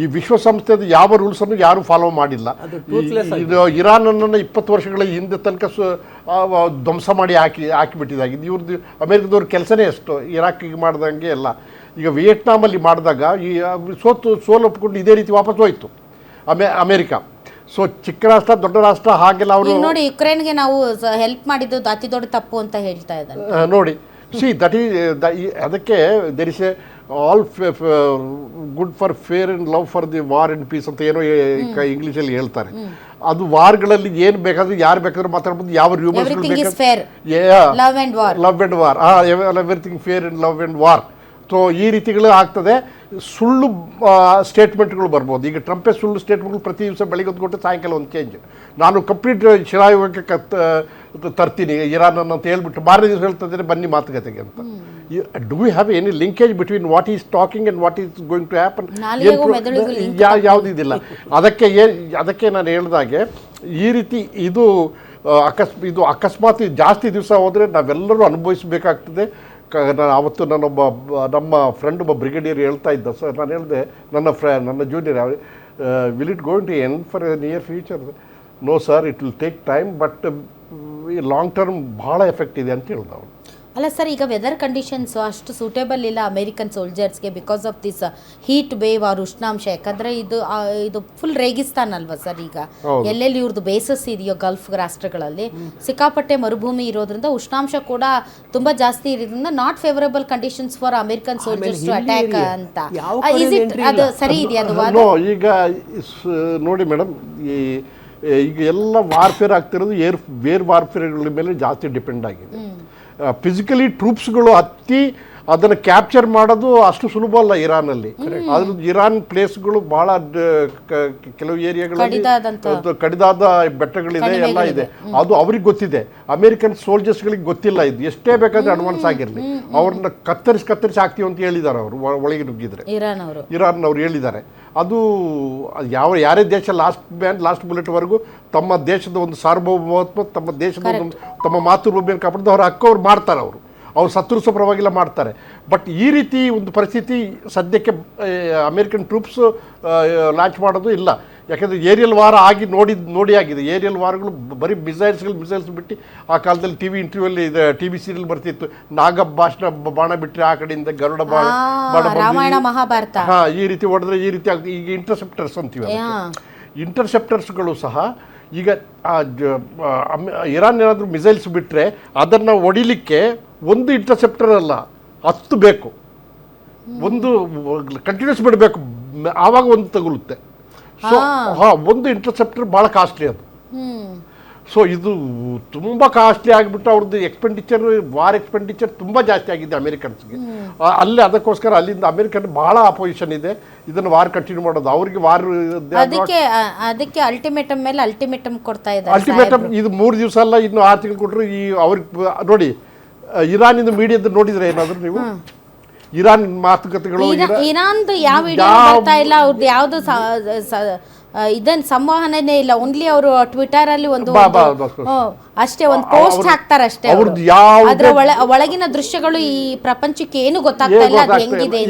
ಈ ವಿಶ್ವಸಂಸ್ಥೆದ ಯಾವ ರೂಲ್ಸನ್ನು ಯಾರು ಫಾಲೋ ಮಾಡಿಲ್ಲ. ಇದು ಇರಾನನ್ನು 20 ವರ್ಷಗಳ ಹಿಂದೆ ತನಕ ಧ್ವಂಸ ಮಾಡಿ ಹಾಕಿಬಿಟ್ಟಿದ್ದಾಗಿದೆ. ಇವ್ರದ್ದು ಅಮೆರಿಕದವ್ರ ಕೆಲಸನೇ ಅಷ್ಟು ಇರಾಕಿಗೆ ಮಾಡ್ದಂಗೆ ಎಲ್ಲ. ಈಗ ವಿಯೆಟ್ನಾಮಲ್ಲಿ ಮಾಡಿದಾಗ ಈ ಸೋಲು ಒಪ್ಪಿಕೊಂಡು ಇದೇ ರೀತಿ ವಾಪಸ್ ಹೋಯಿತು ಅಮೆರಿಕ. ಸೊ ಚಿಕ್ಕ ರಾಷ್ಟ್ರ ದೊಡ್ಡ ರಾಷ್ಟ್ರ ಹಾಗೆಲ್ಲ ಅವರು ನೋಡಿ ಯುಕ್ರೇನ್ಗೆ ನಾವು ಹೆಲ್ಪ್ ಮಾಡಿದ್ದು ಅತಿ ದೊಡ್ಡ ತಪ್ಪು ಅಂತ ಹೇಳ್ತಾ ಇದ್ದಾರೆ ನೋಡಿ. ದಟ್ ಅದಕ್ಕೆ there is a all good for fair and love for the war and peace ಅಂತ ಏನೋ ಇಂಗ್ಲೀಷಲ್ಲಿ ಹೇಳ್ತಾರೆ. ಅದು ವಾರ್ಗಳಲ್ಲಿ ಏನು ಬೇಕಾದ್ರೂ ಯಾರು ಬೇಕಾದ್ರೂ ಮಾತಾಡ್ಬೋದು, ಯಾವ rumours love and war everything fair and love and war. So ಈ ರೀತಿಗಳು ಆಗ್ತದೆ. ಸುಳ್ಳು ಸ್ಟೇಟ್ಮೆಂಟ್ಗಳು ಬರ್ಬೋದು. ಈಗ ಟ್ರಂಪೇ ಸುಳ್ಳು ಸ್ಟೇಟ್ಮೆಂಟ್ಗಳು ಪ್ರತಿ ದಿವಸ ಬೆಳಿಗ್ಗೆ ಒಂದು ಕೊಟ್ಟು ಸಾಯಂಕಾಲ ಒಂದು ಚೇಂಜ್. ನಾನು ಕಂಪ್ಲೀಟ್ ಶಿಲಾಯುಗಕ್ಕೆ ತರ್ತೀನಿ ಇರಾನ್ ಅಂತ ಹೇಳ್ಬಿಟ್ಟು ಮಾರನೇ ದಿವಸ ಹೇಳ್ತಿದ್ದೇನೆ ಬನ್ನಿ ಮಾತುಕತೆಗೆ ಅಂತ. Do we have any linkage between what is talking and what is going to happen? ಯಾವುದಿದಿಲ್ಲ. ಅದಕ್ಕೆ ನಾನು ಹೇಳ್ದಾಗೆ ಈ ರೀತಿ ಇದು ಅಕಸ್ಮಾತ್ ಜಾಸ್ತಿ ದಿವಸ ಹೋದರೆ ನಾವೆಲ್ಲರೂ ಅನುಭವಿಸಬೇಕಾಗ್ತದೆ. ನಾನು ಆವತ್ತು ನಮ್ಮ ಫ್ರೆಂಡ್ ಒಬ್ಬ ಬ್ರಿಗೇಡಿಯರ್ ಹೇಳ್ತಾ ಇದ್ದ ಸರ್. ನಾನು ಹೇಳಿದೆ ನನ್ನ junior will it going to end for near future? No sir, it will take time, but long term ಭಾಳ ಎಫೆಕ್ಟ್ ಇದೆ ಅಂತ ಹೇಳ್ದ ಅವನು. ಅಲ್ಲ ಸರ್, ಈಗ ವೆದರ್ ಕಂಡೀಷನ್ಸು ಅಷ್ಟು ಸೂಟೇಬಲ್ ಇಲ್ಲ ಅಮೇರಿಕನ್ ಸೋಲ್ಜರ್ಸ್ಗೆ because of this heat wave ಅವ್ರ ಉಷ್ಣಾಂಶ. ಯಾಕಂದರೆ ಇದು ಫುಲ್ ರೇಗಿಸ್ತಾನ್ ಅಲ್ವಾ ಸರ್. ಈಗ ಎಲ್ಲೆಲ್ಲಿ ಇವ್ರದ್ದು ಬೇಸಸ್ ಇದೆಯೋ ಗಲ್ಫ್ ರಾಷ್ಟ್ರಗಳಲ್ಲಿ ಸಿಕ್ಕಾಪಟ್ಟೆ ಮರುಭೂಮಿ ಇರೋದ್ರಿಂದ ಉಷ್ಣಾಂಶ ಕೂಡ ತುಂಬ ಜಾಸ್ತಿ ಇರೋದ್ರಿಂದ not favourable conditions for American soldiers to attack ಅಂತ. ಅದು ಸರಿ ಇದೆಯಾ ಅದು? ಈಗ ನೋಡಿ ಮೇಡಮ್, ಈಗ ಎಲ್ಲ ವಾರ್ಫೇರ್ ಆಗ್ತಿರೋದು ಏರ್ ವಾರ್ಫೇರ್ಗಳ ಮೇಲೆ ಜಾಸ್ತಿ ಡಿಪೆಂಡ್ ಆಗಿದೆ. ಫಿಸಿಕಲಿ ಟ್ರೂಪ್ಸ್ಗಳು ಅದನ್ನು ಕ್ಯಾಪ್ಚರ್ ಮಾಡೋದು ಅಷ್ಟು ಸುಲಭ ಅಲ್ಲ ಇರಾನಲ್ಲಿ. ಅದ್ರ ಇರಾನ್ ಪ್ಲೇಸ್ಗಳು ಭಾಳ ಕೆಲವು ಏರಿಯಾಗಳಲ್ಲಿ ಕಡಿದಾದ ಬೆಟ್ಟಗಳಿದೆ, ಎಲ್ಲ ಇದೆ. ಅದು ಅವ್ರಿಗೆ ಗೊತ್ತಿದೆ. ಅಮೇರಿಕನ್ ಸೋಲ್ಜರ್ಸ್ಗಳಿಗೆ ಗೊತ್ತಿಲ್ಲ. ಇದು ಎಷ್ಟೇ ಬೇಕಾದ್ರೆ ಅಡ್ವಾನ್ಸ್ ಆಗಿರಲಿ ಅವ್ರನ್ನ ಕತ್ತರಿಸಿ ಹಾಕ್ತೀವಿ ಅಂತ ಹೇಳಿದ್ದಾರೆ. ಅವರು ಒಳಗೆ ನುಗ್ಗಿದ್ರೆ ಇರಾನ್ ಅವ್ರು ಹೇಳಿದ್ದಾರೆ. ಅದು ಯಾರೇ ದೇಶ ಲಾಸ್ಟ್ ಬುಲೆಟ್ವರೆಗೂ ತಮ್ಮ ದೇಶದ ಒಂದು ಸಾರ್ವಭೌಮತ್ವ, ತಮ್ಮ ದೇಶದ ತಮ್ಮ ಮಾತೃಭೂಮಿಯನ್ನು ಕಾಪಾಡೋದು ಅವ್ರ ಹಕ್ಕು ಅವ್ರು ಮಾಡ್ತಾರೆ. ಅವ್ರು ಸತ್ರು ಪರವಾಗಿಲ್ಲ ಮಾಡ್ತಾರೆ. ಬಟ್ ಈ ರೀತಿ ಒಂದು ಪರಿಸ್ಥಿತಿ ಸದ್ಯಕ್ಕೆ ಅಮೇರಿಕನ್ ಟ್ರೂಪ್ಸ್ ಲಾಂಚ್ ಮಾಡೋದು ಇಲ್ಲ. ಯಾಕೆಂದರೆ ಏರಿಯಲ್ ವಾರ್ ನೋಡಿ ಆಗಿದೆ. ಏರಿಯಲ್ ವಾರ್ಗಳು ಬರೀ ಮಿಸೈಲ್ಸ್ ಬಿಟ್ಟು ಆ ಕಾಲದಲ್ಲಿ ಇಂಟರ್ವ್ಯೂಲ್ಲಿ TV ಸೀರಿಯಲ್ ಬರ್ತಿತ್ತು. ನಾಗ ಬಾಣ ಬಿಟ್ಟರೆ ಆ ಕಡೆಯಿಂದ ಗರುಡ ಬಾಣ ಮಹಾಭಾರತ ಈ ರೀತಿ ಹೊಡೆದ್ರೆ ಈ ರೀತಿ ಆಗ್ತದೆ. ಈಗ ಇಂಟರ್ಸೆಪ್ಟರ್ಸ್ ಅಂತೀವಿ. ಇಂಟರ್ಸೆಪ್ಟರ್ಸ್ಗಳು ಸಹ ಈಗ ಇರಾನ್ ಏನಾದರೂ ಮಿಸೈಲ್ಸ್ ಬಿಟ್ಟರೆ ಅದನ್ನು ಹೊಡಿಲಿಕ್ಕೆ ಒಂದು ಇಂಟರ್ಸೆಪ್ಟರ್ ಅಲ್ಲ 10 ಬೇಕು. ಒಂದು ಕಂಟಿನ್ಯೂಸ್ ಬಿಡಬೇಕು, ಆವಾಗ ಒಂದು ತಗುಲುತ್ತೆ. ಸೊ ಒಂದು ಇಂಟರ್ಸೆಪ್ಟರ್ ಭಾಳ ಕಾಸ್ಟ್ಲಿ ಅದು. ಸೊ ಇದು ತುಂಬ ಕಾಸ್ಟ್ಲಿ ಆಗಿಬಿಟ್ಟು ಅವ್ರದ್ದು ವಾರ್ ಎಕ್ಸ್ಪೆಂಡಿಚರ್ ತುಂಬ ಜಾಸ್ತಿ ಆಗಿದೆ ಅಮೇರಿಕನ್ಸ್ಗೆ. ಅಲ್ಲೇ ಅದಕ್ಕೋಸ್ಕರ ಅಲ್ಲಿಂದ ಅಮೇರಿಕನ್ ಭಾಳ ಅಪೋಸಿಷನ್ ಇದೆ ಇದನ್ನು ವಾರ್ ಕಂಟಿನ್ಯೂ ಮಾಡೋದು. ಅವ್ರಿಗೆ ವಾರ್ ಅದಕ್ಕೆ ಅಲ್ಟಿಮೇಟಮ್ ಮೇಲೆ ಅಲ್ಟಿಮೇಟಮ್ ಕೊಡ್ತಾ ಇದ್ದಾರೆ. ಅಲ್ಟಿಮೇಟಮ್ ಇದು 3 ದಿವಸ ಅಲ್ಲ, ಇನ್ನು 6 ತಿಂಗಳು ಕೊಟ್ಟರು. ಅವ್ರಿಗೆ ನೋಡಿ, ಇರಾನಿಂದ ಮೀಡಿಯಾದ ನೋಡಿದ್ರೆ ಏನಾದರೂ ನೀವು ಇರಾನ್ ಮಾತುಕತೆಗಳು ಇರಾನ್ದು ಯಾವ ವಿಡಿಯೋ ಬರ್ತಾ ಇಲ್ಲ, ಅವ್ರದ್ದು ಯಾವುದು ಇದನ್ನ ಸಂವಹನನೇ ಇಲ್ಲ. ಓನ್ಲಿ ಅವರು ಟ್ವಿಟರ್ ಅಲ್ಲಿ ಒಂದು ಅಷ್ಟೇ ಒಂದು ಪೋಸ್ಟ್ ಹಾಕ್ತಾರೆ ಅಷ್ಟೇ. ಅದರ ಒಳಗಿನ ದೃಶ್ಯಗಳು ಈ ಪ್ರಪಂಚಕ್ಕೆ ಏನು ಗೊತ್ತಾಗ್ತಾ ಇಲ್ಲ ಅದು ಹೆಂಗಿದೆ.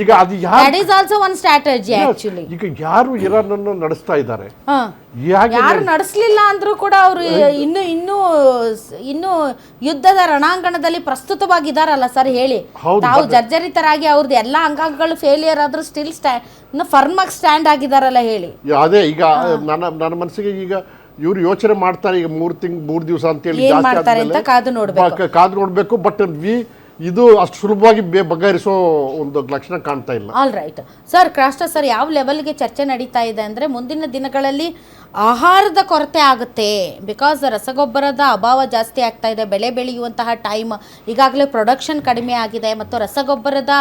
That is also one strategy actually. ಈಗ ಯಾರು ಇರಾನ್ ಅನ್ನು ನಡೆಸ್ತಾ ಇದ್ದಾರೆ, ಯಾರು ನಡೆಸಲಿಲ್ಲ ಅಂದ್ರೂ ಕೂಡ ಅವರು ಇನ್ನು ಯುದ್ಧದ ರಣಾಂಗಣದಲ್ಲಿ ಪ್ರಸ್ತುತವಾಗಿದ್ದಾರಲ್ಲ ಸರ್. ಹೇಳಿ, ತಾವು ಜರ್ಜರಿತರಾಗಿ ಅವ್ರದ್ದು ಎಲ್ಲ ಅಂಗಾಂಗಗಳು ಫೇಲಿಯರ್ ಆದ್ರೂ ಸ್ಟಿಲ್ ಫರ್ಮ್ ಆಗಿ ಸ್ಟ್ಯಾಂಡ್ ಆಗಿದಾರಲ್ಲ. ಹೇಳಿ, ಅದೇ ಈಗ ನನ್ನ ಮನಸ್ಸಿಗೆ ಈಗ ಇವ್ರು ಯೋಚನೆ ಮಾಡ್ತಾರೆ. ಈಗ 3 ದಿವಸ ಅಂತೇಳಿ ಕಾದು ನೋಡ್ಬೇಕು. ಬಟ್ ಇದು ಅಷ್ಟು ಸುಲಭವಾಗಿ ಬಗೆಹರಿಸೋ ಒಂದು ಲಕ್ಷಣ ಕಾಣ್ತಾ ಇಲ್ಲ. All right sir. ಕ್ರಾಸ್ಟ ಸರ್, ಯಾವ ಲೆವೆಲ್ಗೆ ಚರ್ಚೆ ನಡೀತಾ ಇದೆ ಅಂದರೆ ಮುಂದಿನ ದಿನಗಳಲ್ಲಿ ಆಹಾರದ ಕೊರತೆ ಆಗುತ್ತೆ. ಬಿಕಾಸ್ ರಸಗೊಬ್ಬರದ ಅಭಾವ ಜಾಸ್ತಿ ಆಗ್ತಾ ಇದೆ. ಬೆಳೆ ಬೆಳೆಯುವಂತಹ ಟೈಮ್ ಈಗಾಗಲೇ ಪ್ರೊಡಕ್ಷನ್ ಕಡಿಮೆ ಆಗಿದೆ ಮತ್ತು ರಸಗೊಬ್ಬರದ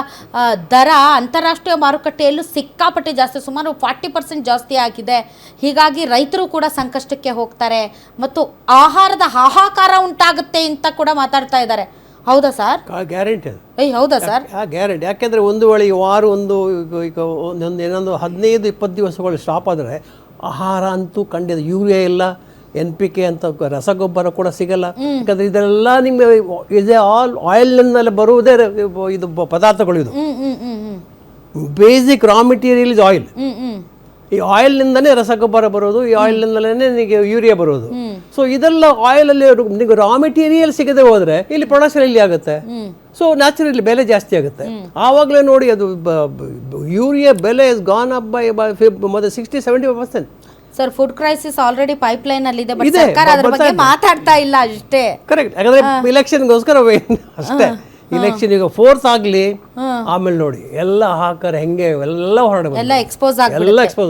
ದರ ಅಂತಾರಾಷ್ಟ್ರೀಯ ಮಾರುಕಟ್ಟೆಯಲ್ಲೂ ಸಿಕ್ಕಾಪಟ್ಟೆ ಜಾಸ್ತಿ, ಸುಮಾರು 40% ಜಾಸ್ತಿ ಆಗಿದೆ. ಹೀಗಾಗಿ ರೈತರು ಕೂಡ ಸಂಕಷ್ಟಕ್ಕೆ ಹೋಗ್ತಾರೆ ಮತ್ತು ಆಹಾರದ ಹಾಹಾಕಾರ ಉಂಟಾಗುತ್ತೆ ಅಂತ ಕೂಡ ಮಾತಾಡ್ತಾ ಇದ್ದಾರೆ. ಹೌದಾ ಸರ್? ಗ್ಯಾರಂಟಿ ಅದು. ಹೌದಾ ಸರ್? ಗ್ಯಾರಂಟಿ. ಯಾಕೆಂದರೆ ಒಂದು ವೇಳೆ ವಾರ ಈಗ ಏನೊಂದು 15-20 ದಿವಸಗಳು ಸ್ಟಾಪ್ ಆದರೆ ಆಹಾರ ಅಂತೂ ಖಂಡಿತ. ಯೂರಿಯಾ ಇಲ್ಲ, NPK ಅಂತ ರಸಗೊಬ್ಬರ ಕೂಡ ಸಿಗಲ್ಲ. ಯಾಕಂದರೆ ಇದೆಲ್ಲ ನಿಮಗೆ ಇದೆ ಆಯಿಲ್ನಿಂದಲೇ ಬರುವುದೇ ಇದು ಪದಾರ್ಥಗಳು. ಇದು basic raw material is oil. ಈ ಆಯಿಲ್ನಿಂದನೇ ರಸಗೊಬ್ಬರ ಬರೋದು, ಈ ಆಯಿಲ್ನಿಂದಲೇ ನಿಮಗೆ ಯೂರಿಯಾ ಬರೋದು. ಸೊ ಇದೆಲ್ಲ ಆಯಿಲಲ್ಲಿ ನಿಮಗೆ ರಾ ಮೆಟೀರಿಯಲ್ ಸಿಗದೆ ಹೋದ್ರೆ ಇಲ್ಲಿ ಪ್ರೊಡಕ್ಷನ್ ಎಲ್ಲಿ ಆಗುತ್ತೆ? ಸೊ ನ್ಯಾಚುರಲಿ ಬೆಲೆ ಜಾಸ್ತಿ ಆಗುತ್ತೆ. ಆವಾಗಲೇ ನೋಡಿ ಅದು ಯೂರಿಯಾ ಬೆಲೆ is gone up by 60-70%. Sir food crisis already pipeline ಅಲ್ಲಿ ಇದೆ, ಬಟ್ ಸರ್ಕಾರ ಅದ್ರ ಬಗ್ಗೆ ಮಾತಾಡ್ತಾ ಇಲ್ಲ ಅಷ್ಟೇ. ಕರೆಕ್ಟ್, ಯಾಕಂದ್ರೆ ಇಲೆಕ್ಷನ್ಗೋಸ್ಕರ ಅಷ್ಟೇ. ಇಲೆಕ್ಷನ್ ಈಗ ಫೋರ್ಸ್ ಆಗ್ಲಿ, ಆಮೇಲೆ ನೋಡಿ ಎಲ್ಲ ಹಾಕರೆ ಹೆಂಗೆ ಎಲ್ಲ ಹೊರಡಬೇಕು, ಎಲ್ಲ ಎಕ್ಸ್ಪೋಸ್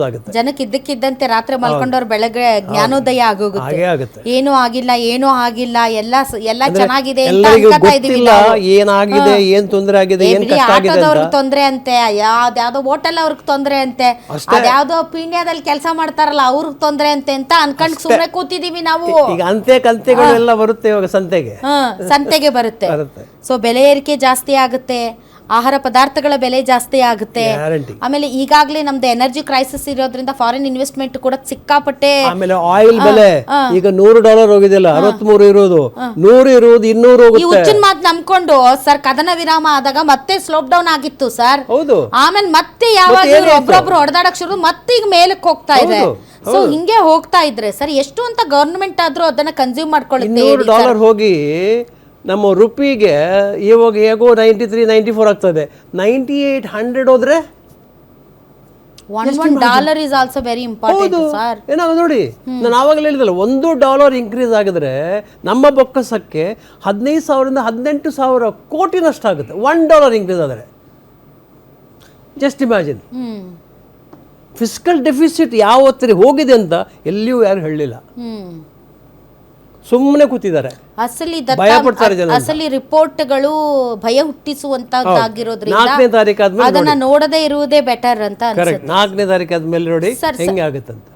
ಆಗುತ್ತೆ ಜನಕ್ಕೆ. ಇದ್ದಕ್ಕಿದ್ದಂತೆ ರಾತ್ರಿ ಮಲ್ಕೊಂಡವ್ರು ಬೆಳಗ್ಗೆ ಜ್ಞಾನೋದಯ ಆಗೋಗುತ್ತೆ. ಏನೂ ಆಗಿಲ್ಲ ಎಲ್ಲ ಚೆನ್ನಾಗಿದೆ ಅಂತ ಅನ್ಕೋತಾ ಇದೀವಿ ನಾವು. ಏನಾಗಿದೆ, ಏನ್ ತೊಂದರೆ ಆಗಿದೆ, ಏನ್ ಕಷ್ಟ ಆಗಿದೆ, ಆಟೋದವ್ರಿಗೆ ತೊಂದ್ರೆ ಅಂತೆ, ಯಾವ್ದಾವ್ದೋ ಹೋಟೆಲ್ ಅವ್ರಿಗೆ ತೊಂದ್ರೆ ಅಂತೆ, ಅದ್ಯಾವ್ದೋ ಪೀಣ್ಯದಲ್ಲಿ ಕೆಲಸ ಮಾಡ್ತಾರಲ್ಲ ಅವ್ರಿಗೆ ತೊಂದ್ರೆ ಅಂತೆ ಅಂತ ಅನ್ಕೊಂಡ್ ಸುಮ್ನೆ ಕೂತಿದೀವಿ ನಾವು. ಈಗ ಕಂತೆಗಳೆಲ್ಲ ಬರುತ್ತೆ ಇವಾಗ ಸಂತೆಗೆ ಬರುತ್ತೆ. ಸೊ ಬೆಲೆ ಏರಿಕೆ ಜಾಸ್ತಿ ಆಗುತ್ತೆ, ಆಹಾರ ಪದಾರ್ಥಗಳ ಬೆಲೆ ಜಾಸ್ತಿ ಆಗುತ್ತೆ. ಆಮೇಲೆ ಈಗಾಗಲೇ ನಮ್ದು ಎನರ್ಜಿ ಕ್ರೈಸಿಸ್ ಇರೋದ್ರಿಂದ ಫಾರಿನ್ ಇನ್ವೆಸ್ಟ್ಮೆಂಟ್ ಕೂಡ ಸಿಕ್ಕಾಪಟ್ಟೆ. ಆಮೇಲೆ ಆಯಿಲ್ ಬೆಲೆ ಈಗ $100 ಹೋಗಿದಿಲ್ಲ, 63 ಇರೋದು, 100 ಇರೋದು 200 ಹೋಗುತ್ತೆ. ಈ ಹುಚ್ಚಿನ ಮಾತು ನಂಬ್ಕೊಂಡು ಸರ್ ಕದನ ವಿರಾಮ ಆದಾಗ ಮತ್ತೆ ಸ್ಲೋಪ್ ಡೌನ್ ಆಗಿತ್ತು ಸರ್. ಹೌದು. ಆಮೇಲೆ ಮತ್ತೆ ಯಾವಾಗ ಒಬ್ರೊಬ್ರು ಹೊಡೆದಾಡಕ್ ಶುರು, ಮತ್ತೆ ಈಗ ಮೇಲಕ್ಕೆ ಹೋಗ್ತಾ ಇದೆ. ಸೊ ಹಿಂಗೆ ಹೋಗ್ತಾ ಇದ್ರೆ ಸರ್ ಎಷ್ಟು ಅಂತ ಗವರ್ನಮೆಂಟ್ ಆದ್ರೂ ಅದನ್ನ ಕನ್ಸ್ಯೂಮ್ ಮಾಡ್ಕೊಳ್ಳುತ್ತೆ. $200 ಹೋಗಿ ನಮ್ಮ ರುಪಿಗೆ ಇವಾಗ ಹೇಗೋ 93-94 ಆಗ್ತದೆ. 98-100 ಹೋದ್ರೆ $1 is also very important sir. ಏನಾಗ ನೋಡಿ, ನಾನು ಆವಾಗಲೇ ಹೇಳಿದಲ್ಲ, $1 ಇನ್ಕ್ರೀಸ್ ಆಗಿದ್ರೆ ನಮ್ಮ ಬೊಕ್ಕಸಕ್ಕೆ 15,000 ರಿಂದ 18,000 ಕೋಟಿನಷ್ಟು ಆಗುತ್ತೆ. $1 ಇನ್ಕ್ರೀಸ್ ಆದರೆ ಜಸ್ಟ್ ಇಮ್ಯಾಜಿನ್. ಫಿಸ್ಕಲ್ ಡೆಫಿಸಿಟ್ ಯಾವತ್ತರಿ ಹೋಗಿದೆ ಅಂತ ಎಲ್ಲಿಯೂ ಯಾರು ಹೇಳಲಿಲ್ಲ, ಸುಮ್ಮನೆ ಕೂತಿದ್ದಾರೆ. ಅಸಲಿ ರಿಪೋರ್ಟ್ಗಳು ಭಯ ಹುಟ್ಟಿಸುವಂತದ್ದಾಗಿರೋದ್ರಿಂದ ಅದನ್ನ ನೋಡದೇ ಇರುವುದೇ ಬೆಟರ್ ಅಂತ ಅನ್ಸುತ್ತೆ. 4ನೇ ತಾರೀಕು ಆದ್ಮೇಲೆ ನೋಡಿ ಹೆಂಗೆ ಆಗುತ್ತೆ ಅಂತ.